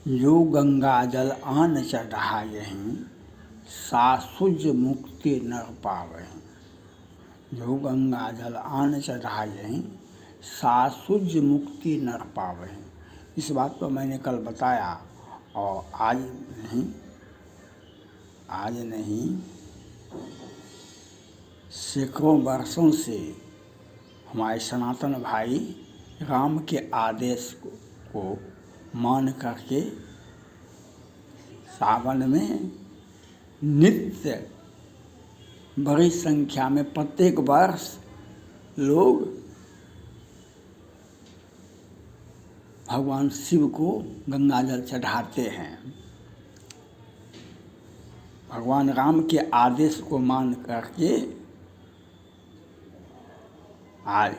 जो गंगा जल आन चढ़ायहीं, सासुज मुक्ति नर पावहीं। जो गंगा जल आन चढ़ायहीं, सासुज मुक्ति नर पावहीं। इस बात को मैंने कल बताया और आज नहीं सैकड़ों वर्षों से हमारे सनातन भाई राम के आदेश को मान करके सावन में नित्य बड़ी संख्या में प्रत्येक वर्ष लोग भगवान शिव को गंगा जल चढ़ाते हैं। भगवान राम के आदेश को मान करके आज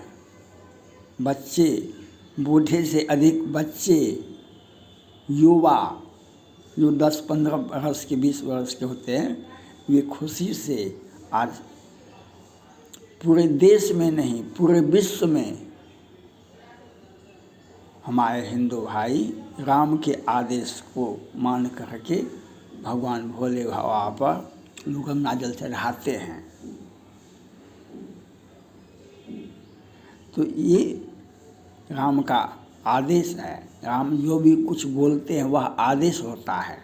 बच्चे, बूढ़े से अधिक बच्चे, युवा जो 10-15 वर्ष के 20 वर्ष के होते हैं, वे खुशी से आज पूरे देश में नहीं पूरे विश्व में हमारे हिंदू भाई राम के आदेश को मान करके भगवान भोले बाबा पर गंगा जल चढ़ाते हैं। तो ये राम का आदेश है। राम जो भी कुछ बोलते हैं वह आदेश होता है।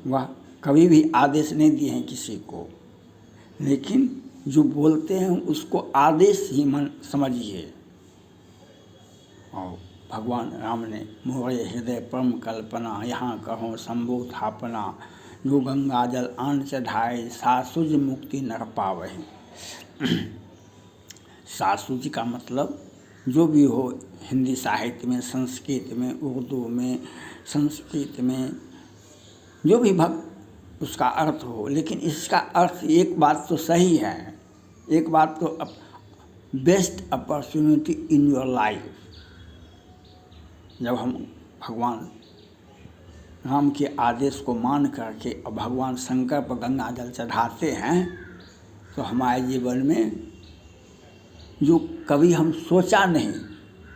वह कभी भी आदेश नहीं दिए हैं किसी को, लेकिन जो बोलते हैं उसको आदेश ही मन समझिए। और भगवान राम ने मोरे हृदय परम कल्पना, यहाँ कहो शंभु थापना। जो गंगा जल आन चढ़ाए, सासुज मुक्ति नर पावहीं। सासुज का मतलब जो भी हो, हिंदी साहित्य में, संस्कृत में, उर्दू में, संस्कृत में जो भी उसका अर्थ हो, लेकिन इसका अर्थ एक बात तो सही है, एक बात तो best opportunity in your life. जब हम भगवान राम के आदेश को मान करके और भगवान शंकर पर गंगा जल चढ़ाते हैं, तो हमारे जीवन में जो कभी हम सोचा नहीं,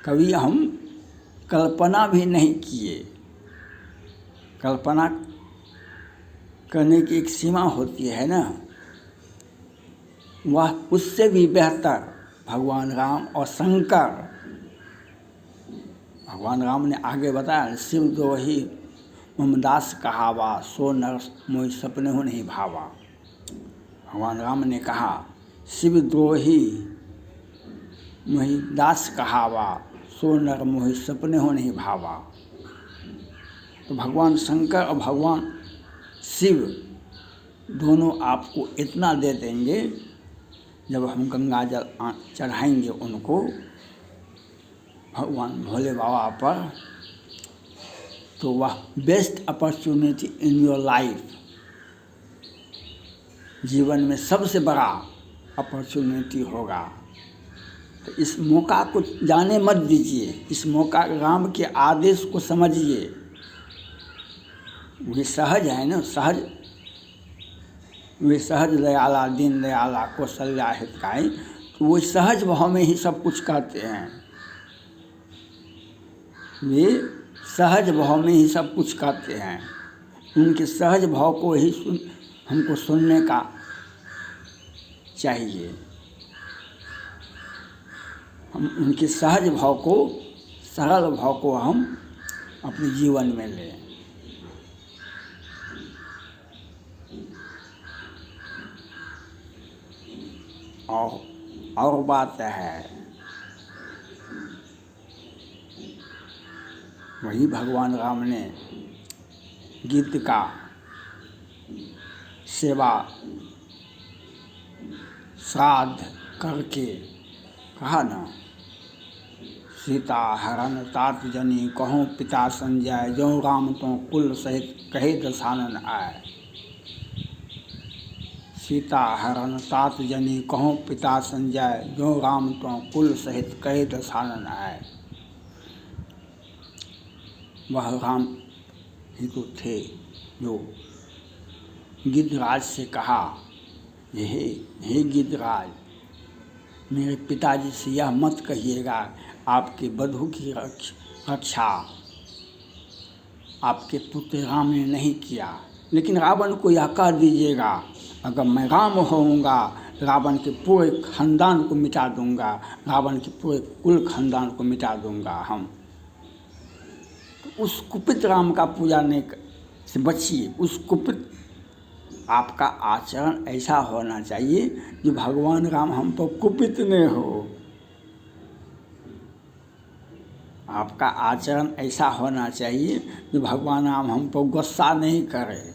कभी हम कल्पना भी नहीं किए, कल्पना करने की एक सीमा होती है ना, वह उससे भी बेहतर भगवान राम और शंकर। भगवान राम ने आगे बताया, शिव द्रोही ममदास कहावा, सो नर मोहि सपने हो नहीं भावा। भगवान राम ने कहा, शिव द्रोही मोहि दास कहावा, सो नर मोहि सपने हो नहीं भावा। तो भगवान शंकर और भगवान शिव दोनों आपको इतना दे देंगे, जब हम गंगा जल चढ़ाएंगे उनको भगवान भोले बाबा पर, तो वह best opportunity in your life, जीवन में सबसे बड़ा अपॉर्चुनिटी होगा। तो इस मौका को जाने मत दीजिए, इस मौका राम के आदेश को समझिए। वे सहज है ना, वे सहज दयाला दीन दयाला कौशल्या हितकारी। तो वो सहज भाव में ही सब कुछ कहते हैं, वे सहज भाव में ही सब कुछ कहते हैं। उनके सहज भाव को ही हमको सुनने का चाहिए। हम उनके सहज भाव को, सरल भाव को हम अपने जीवन में लें। और बात है, वही भगवान राम ने गीत का सेवा श्राद्ध करके कहा ना, सीता हरण तात जनी कहूँ पिता संजय, जो राम तो कुल सहित कहे दशानन आए। सीता हरण तात जनी कहूँ पिता संजय, जो राम तो कुल सहित कहे दशानन आए। वह राम ही तो थे जो गिद्धराज से कहा, हे गिद्धराज, मेरे पिताजी से यह मत कहिएगा आपके बधू की रक्षा आपके पुत्र राम ने नहीं किया। लेकिन रावण को यह कह दीजिएगा, अगर मैं राम होऊंगा रावण के पूरे खानदान को मिटा दूंगा, रावण के पूरे कुल खानदान को मिटा दूंगा हम। तो उस कुपित राम का पूजा नहीं से बचिए। उस कुपित आपका आचरण ऐसा होना चाहिए जो भगवान राम हम पर कुपित नहीं हो। आपका आचरण ऐसा होना चाहिए जो भगवान राम हम पर गुस्सा नहीं करे।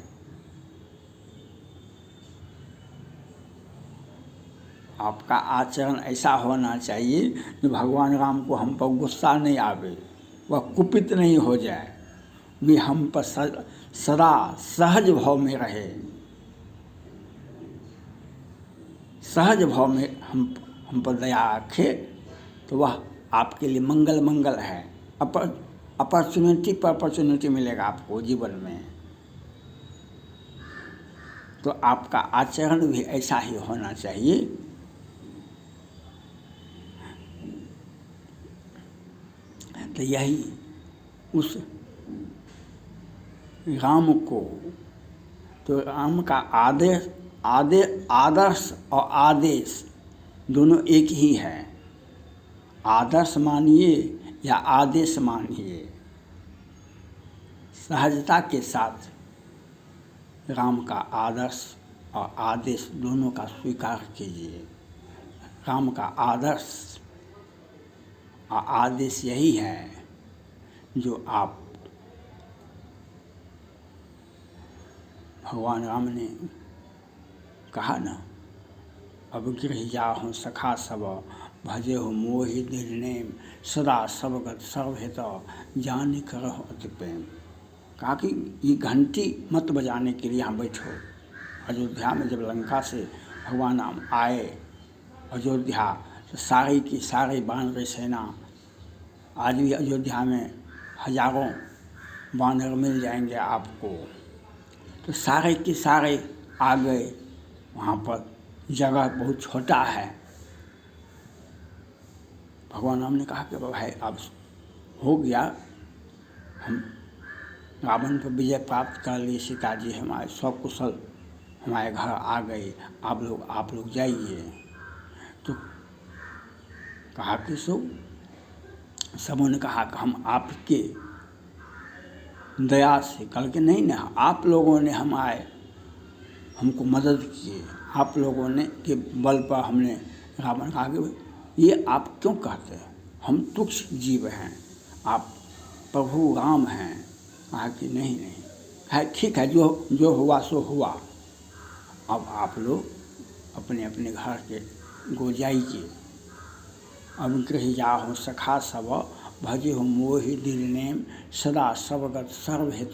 आपका आचरण ऐसा होना चाहिए जो भगवान राम को हम पर गुस्सा नहीं आवे, वह कुपित नहीं हो जाए, वे हम पर सदा सहज भाव में रहे। सहज भाव में हम पर दया रखे तो वह आपके लिए मंगल है। अपॉर्चुनिटी पर अपॉर्चुनिटी मिलेगा आपको जीवन में। तो आपका आचरण भी ऐसा ही होना चाहिए। तो यही उस राम को, तो राम का आदर्श और आदेश दोनों एक ही है। आदर्श मानिए या आदेश मानिए, सहजता के साथ राम का आदर्श और आदेश दोनों का स्वीकार कीजिए। राम का आदर्श और आदेश यही है जो आप भगवान राम ने कहा ना, अब गृह जाहु सखा सब भजे हो मोहि निर्णय सदा सबगत सर्वहित जान करहु अति प्रेम। कहा कि ये घंटी मत बजाने के लिए यहाँ बैठो। अयोध्या में जब लंका से भगवान राम आए अयोध्या, तो सारी की सारी वानर सेना, आज भी अयोध्या में हजारों वानर मिल जाएंगे आपको, तो सारे के सारे आ गए। वहाँ पर जगह बहुत छोटा है। भगवान राम ने कहा कि भाई अब हो गया, हम रावण पर विजय प्राप्त कर लिए, सीता जी हमारे सकुशल हमारे घर आ गए, आप लोग जाइए। तो कहा कि सबों ने कहा कि हम आपके दया से, कल के नहीं ना, आप लोगों ने हमको मदद की, आप लोगों ने के बल पर हमने। रावण कहा कि ये आप क्यों कहते हैं, हम तुच्छ जीव हैं, आप प्रभु राम हैं। कहा कि नहीं है, ठीक है, जो हुआ सो हुआ। अब आप लोग अपने अपने घर के गो जाइए। अब गृह जाहु सखा सब भजे हो मोहि निर्णय सदा सबगत सर्वहित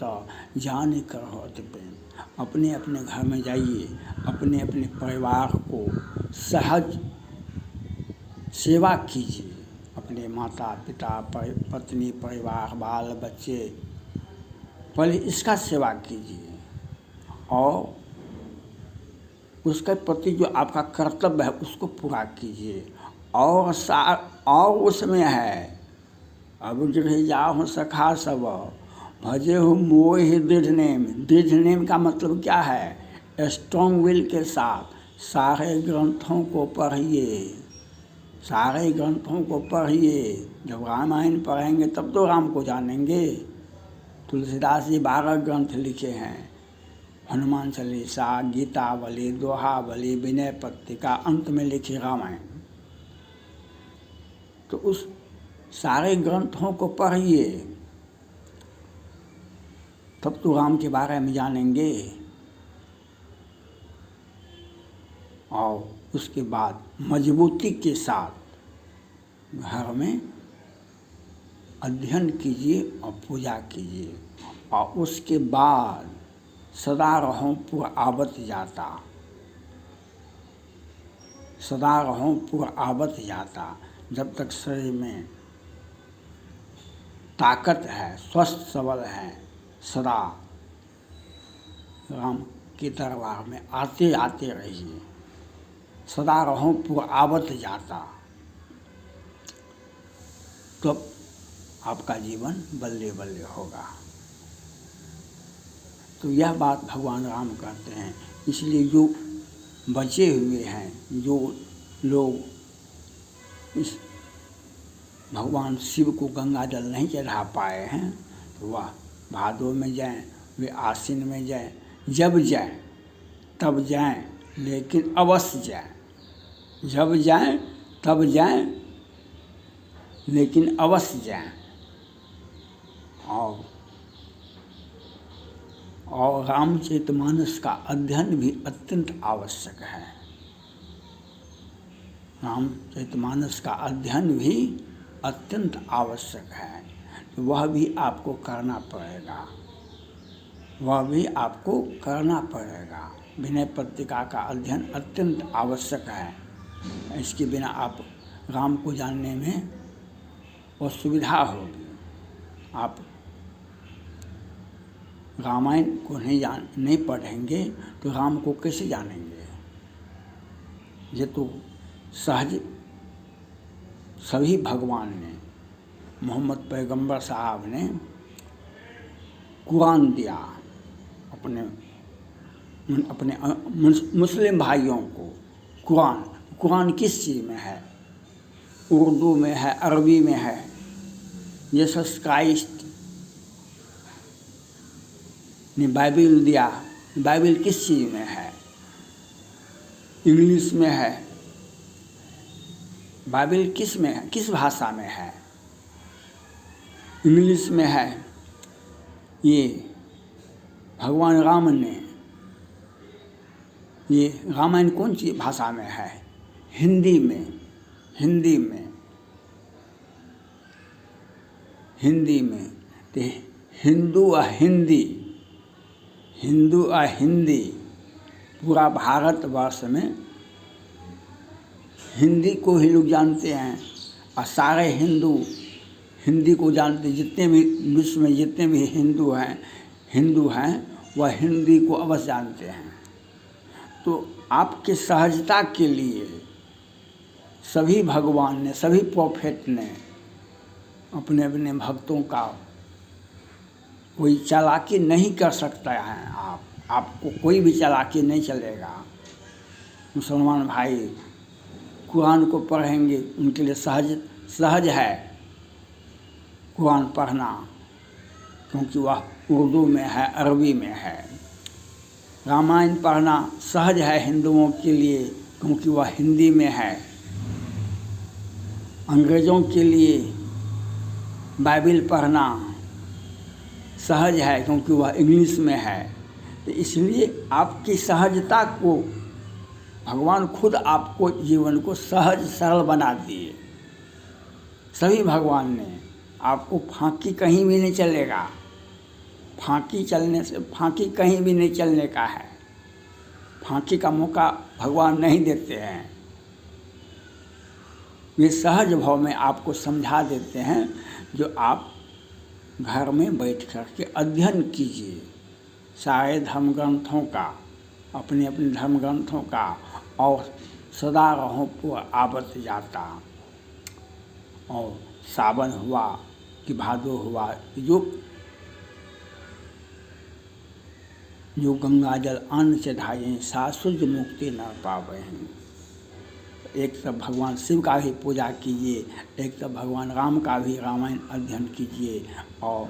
जान करहु अति प्रेम। अपने अपने घर में जाइए, अपने अपने परिवार को सहज सेवा कीजिए। अपने माता पिता पत्नी परिवार बाल बच्चे, पहले इसका सेवा कीजिए और उसके प्रति जो आपका कर्तव्य है उसको पूरा कीजिए। और उसमें है, अब गृह जाहु सखा सब भजे हो मोहि दृढ़ नेम। दृढ़ नेम का मतलब क्या है? स्ट्रॉन्ग विल के साथ सारे ग्रंथों को पढ़िए, सारे ग्रंथों को पढ़िए। जब रामायण पढ़ेंगे तब तो राम को जानेंगे। तुलसीदास जी 12 ग्रंथ लिखे हैं, हनुमान चालीसा, गीतावली, दोहावली, विनय पत्रिका, अंत में लिखी रामायण। तो उस सारे ग्रंथों को पढ़िए, तब तो राम के बारे में जानेंगे। और उसके बाद मजबूती के साथ घर में अध्ययन कीजिए और पूजा कीजिए। और उसके बाद सदा रहो पुर आवत जाता, सदा रहो पुर आवत जाता। जब तक शरीर में ताकत है, स्वस्थ सबल है, सदा राम के दरबार में आते आते रहिए। सदा रहो पुर आवत जाता, तो आपका जीवन बल्ले बल्ले होगा। तो यह बात भगवान राम कहते हैं। इसलिए जो बचे हुए हैं, जो लोग इस भगवान शिव को गंगा जल नहीं चढ़ा पाए हैं, तो वह भादों में जाएं, वे आश्विन में जाएं, जब जाएं तब जाएं, लेकिन अवश्य जाएं। जब जाएं तब जाएं, लेकिन अवश्य जाएं। और रामचरितमानस का अध्ययन भी अत्यंत आवश्यक है। रामचरितमानस का अध्ययन भी अत्यंत आवश्यक है। वह भी आपको करना पड़ेगा, वह भी आपको करना पड़ेगा। विनय पत्रिका का अध्ययन अत्यंत आवश्यक है। इसके बिना आप राम को जानने में असुविधा होगी। आप रामायण को नहीं पढ़ेंगे तो राम को कैसे जानेंगे? ये तो सहज सभी भगवान ने, मोहम्मद पैगंबर साहब ने कुरान दिया अपने मुस्लिम भाइयों को। कुरान किस चीज़ में है? उर्दू में है, अरबी में है। जीसस क्राइस्ट ने बाइबिल दिया, बाइबिल किस चीज़ में है? इंग्लिश में है। बाइबिल किस में है? किस भाषा में है? इंग्लिश में है। ये भगवान राम ने, ये रामायण कौन सी भाषा में है? हिंदी में। तो हिंदू और हिंदी पूरा भारतवर्ष में हिंदी को ही लोग जानते हैं, और सारे हिंदी को जानते। जितने भी विश्व में जितने भी हिंदू हैं वह हिंदी को अवश्य जानते हैं। तो आपके सहजता के लिए सभी भगवान ने, सभी प्रॉफिट ने अपने अपने भक्तों का, कोई चालाकी नहीं कर सकता है। आपको कोई भी चालाकी नहीं चलेगा। मुसलमान भाई कुरान को पढ़ेंगे, उनके लिए सहज है कुरान पढ़ना, क्योंकि वह उर्दू में है, अरबी में है। रामायण पढ़ना सहज है हिंदुओं के लिए, क्योंकि वह हिंदी में है। अंग्रेज़ों के लिए बाइबिल पढ़ना सहज है, क्योंकि वह इंग्लिश में है। तो इसलिए आपकी सहजता को भगवान खुद आपको जीवन को सहज सरल बना दिए। सभी भगवान ने आपको फांकी कहीं भी नहीं चलेगा। फांकी कहीं भी नहीं चलने का है। फांकी का मौका भगवान नहीं देते हैं। वे सहज भाव में आपको समझा देते हैं, जो आप घर में बैठ कर के अध्ययन कीजिए सारे धर्म ग्रंथों का, अपने अपने धर्म ग्रंथों का, और सदा रहो पूरा आवत जाता। और सावन हुआ कि भादो हुआ, जो गंगा जल अन्न चढ़ाए शाश्वत मुक्ति न पावे हैं। एक तब भगवान शिव का भी पूजा कीजिए, एक तब भगवान राम का भी रामायण अध्ययन कीजिए, और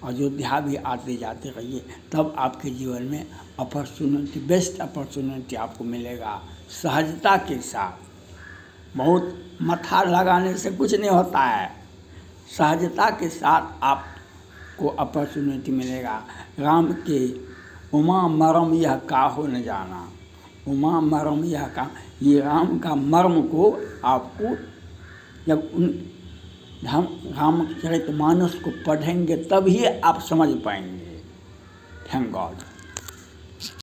अयोध्या भी आते जाते रहिए। तब आपके जीवन में अपॉर्चुनिटी, बेस्ट अपॉर्चुनिटी आपको मिलेगा सहजता के साथ। बहुत मथा लगाने से कुछ नहीं होता है। सहजता के साथ आपको अपॉर्चुनिटी मिलेगा। राम के उमा मरम यह काहो न जाना, उमा मरम यह का, ये राम का मर्म को आपको जब उन रामचरितमानस को पढ़ेंगे तभी आप समझ पाएंगे। Thank God.